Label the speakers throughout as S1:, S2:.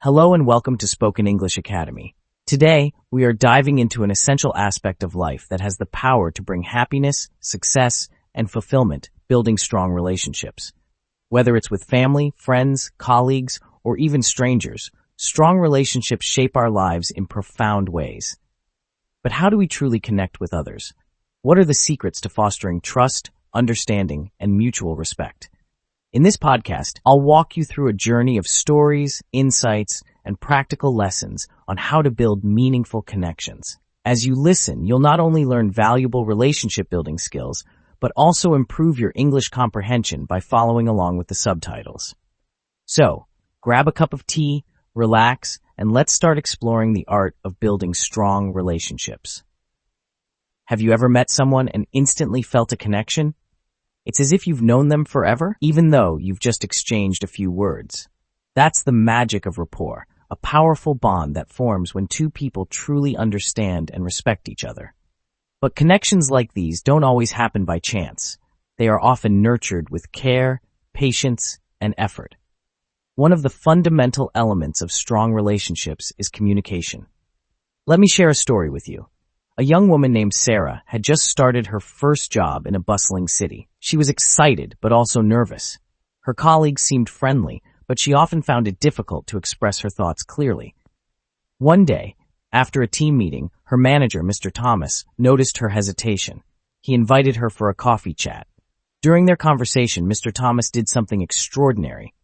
S1: Hello and welcome to Spoken English Academy. Today, we are diving into an essential aspect of life that has the power to bring happiness, success, and fulfillment, building strong relationships. Whether it's with family, friends, colleagues, or even strangers, strong relationships shape our lives in profound ways. But how do we truly connect with others? What are the secrets to fostering trust, understanding, and mutual respect? In this podcast, I'll walk you through a journey of stories, insights, and practical lessons on how to build meaningful connections. As you listen, you'll not only learn valuable relationship building skills, but also improve your English comprehension by following along with the subtitles. So, grab a cup of tea, relax, and let's start exploring the art of building strong relationships. Have you ever met someone and instantly felt a connection? It's as if you've known them forever, even though you've just exchanged a few words. That's the magic of rapport, a powerful bond that forms when two people truly understand and respect each other. But connections like these don't always happen by chance. They are often nurtured with care, patience, and effort. One of the fundamental elements of strong relationships is communication. Let me share a story with you. A young woman named Sarah had just started her first job in a bustling city. She was excited, but also nervous. Her colleagues seemed friendly, but she often found it difficult to express her thoughts clearly. One day, after a team meeting, her manager, Mr. Thomas, noticed her hesitation. He invited her for a coffee chat. During their conversation, Mr. Thomas did something extraordinary.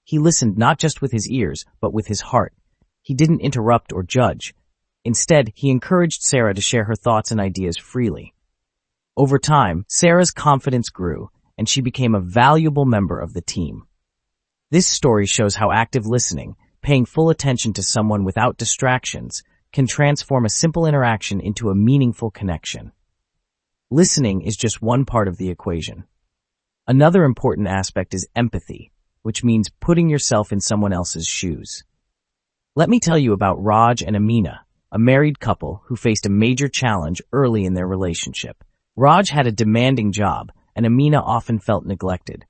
S1: He listened not just with his ears, but with his heart. He didn't interrupt or judge. Instead, he encouraged Sarah to share her thoughts and ideas freely. Over time, Sarah's confidence grew, and she became a valuable member of the team. This story shows how active listening, paying full attention to someone without distractions, can transform a simple interaction into a meaningful connection. Listening is just one part of the equation. Another important aspect is empathy, which means putting yourself in someone else's shoes. Let me tell you about Raj and Amina, a married couple who faced a major challenge early in their relationship. Raj had a demanding job, and Amina often felt neglected.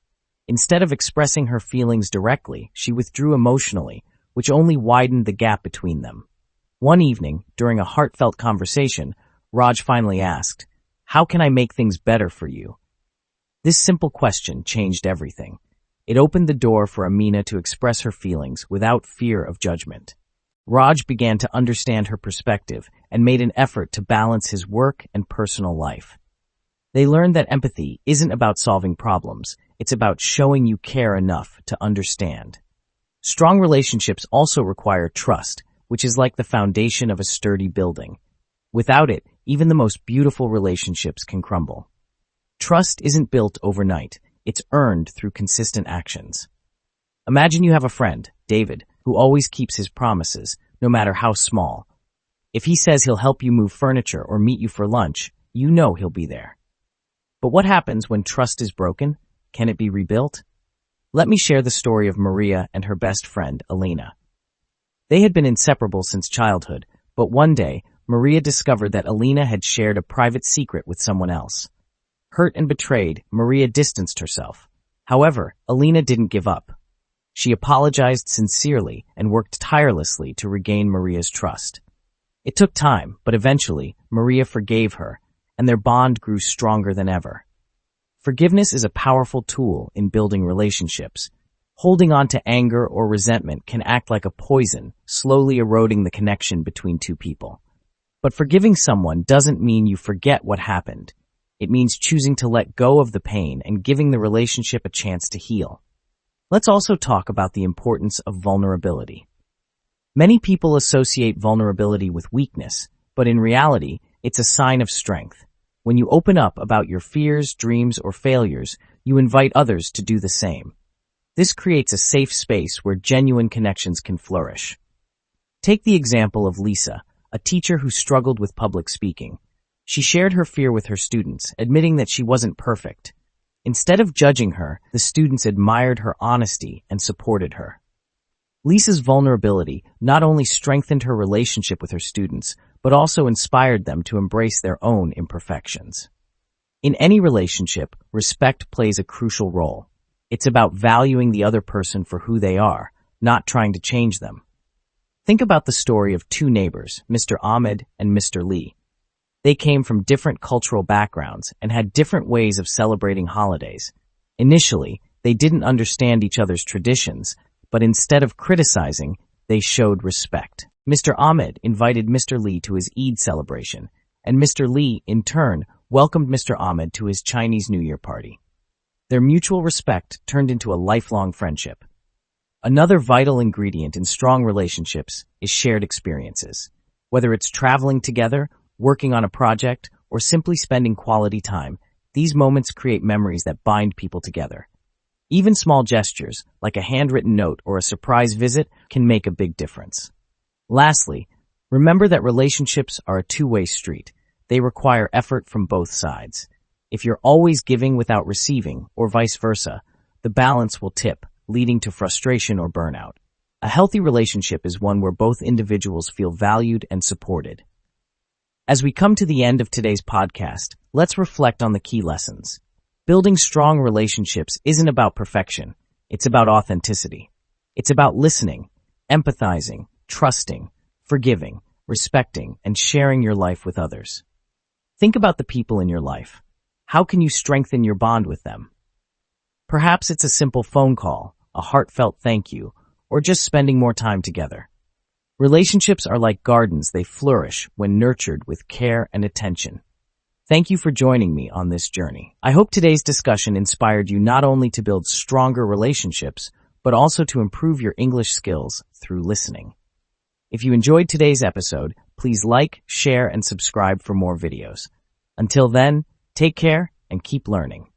S1: Instead of expressing her feelings directly, she withdrew emotionally, which only widened the gap between them. One evening, during a heartfelt conversation, Raj finally asked, "How can I make things better for you?" This simple question changed everything. It opened the door for Amina to express her feelings without fear of judgment. Raj began to understand her perspective and made an effort to balance his work and personal life. They learned that empathy isn't about solving problems, it's about showing you care enough to understand. Strong relationships also require trust, which is like the foundation of a sturdy building. Without it, even the most beautiful relationships can crumble. Trust isn't built overnight, it's earned through consistent actions. Imagine you have a friend, David, who always keeps his promises, no matter how small. If he says he'll help you move furniture or meet you for lunch, you know he'll be there. But what happens when trust is broken? Can it be rebuilt? Let me share the story of Maria and her best friend, Elena. They had been inseparable since childhood, but one day, Maria discovered that Elena had shared a private secret with someone else. Hurt and betrayed, Maria distanced herself. However, Elena didn't give up. She apologized sincerely and worked tirelessly to regain Maria's trust. It took time, but eventually, Maria forgave her, and their bond grew stronger than ever. Forgiveness is a powerful tool in building relationships. Holding on to anger or resentment can act like a poison, slowly eroding the connection between two people. But forgiving someone doesn't mean you forget what happened. It means choosing to let go of the pain and giving the relationship a chance to heal. Let's also talk about the importance of vulnerability. Many people associate vulnerability with weakness, but in reality, it's a sign of strength. When you open up about your fears, dreams, or failures, you invite others to do the same. This creates a safe space where genuine connections can flourish. Take the example of Lisa, a teacher who struggled with public speaking. She shared her fear with her students, admitting that she wasn't perfect. Instead of judging her, the students admired her honesty and supported her. Lisa's vulnerability not only strengthened her relationship with her students, but also inspired them to embrace their own imperfections. In any relationship, respect plays a crucial role. It's about valuing the other person for who they are, not trying to change them. Think about the story of two neighbors, Mr. Ahmed and Mr. Lee. They came from different cultural backgrounds and had different ways of celebrating holidays. Initially, they didn't understand each other's traditions, but instead of criticizing, they showed respect. Mr. Ahmed invited Mr. Lee to his Eid celebration, and Mr. Lee, in turn, welcomed Mr. Ahmed to his Chinese New Year party. Their mutual respect turned into a lifelong friendship. Another vital ingredient in strong relationships is shared experiences. Whether it's traveling together, working on a project, or simply spending quality time, these moments create memories that bind people together. Even small gestures, like a handwritten note or a surprise visit, can make a big difference. Lastly, remember that relationships are a two-way street. They require effort from both sides. If you're always giving without receiving, or vice versa, the balance will tip, leading to frustration or burnout. A healthy relationship is one where both individuals feel valued and supported. As we come to the end of today's podcast, let's reflect on the key lessons. Building strong relationships isn't about perfection. It's about authenticity. It's about listening, empathizing, trusting, forgiving, respecting, and sharing your life with others. Think about the people in your life. How can you strengthen your bond with them? Perhaps it's a simple phone call, a heartfelt thank you, or just spending more time together. Relationships are like gardens. They flourish when nurtured with care and attention. Thank you for joining me on this journey. I hope today's discussion inspired you not only to build stronger relationships, but also to improve your English skills through listening. If you enjoyed today's episode, please like, share, and subscribe for more videos. Until then, take care and keep learning.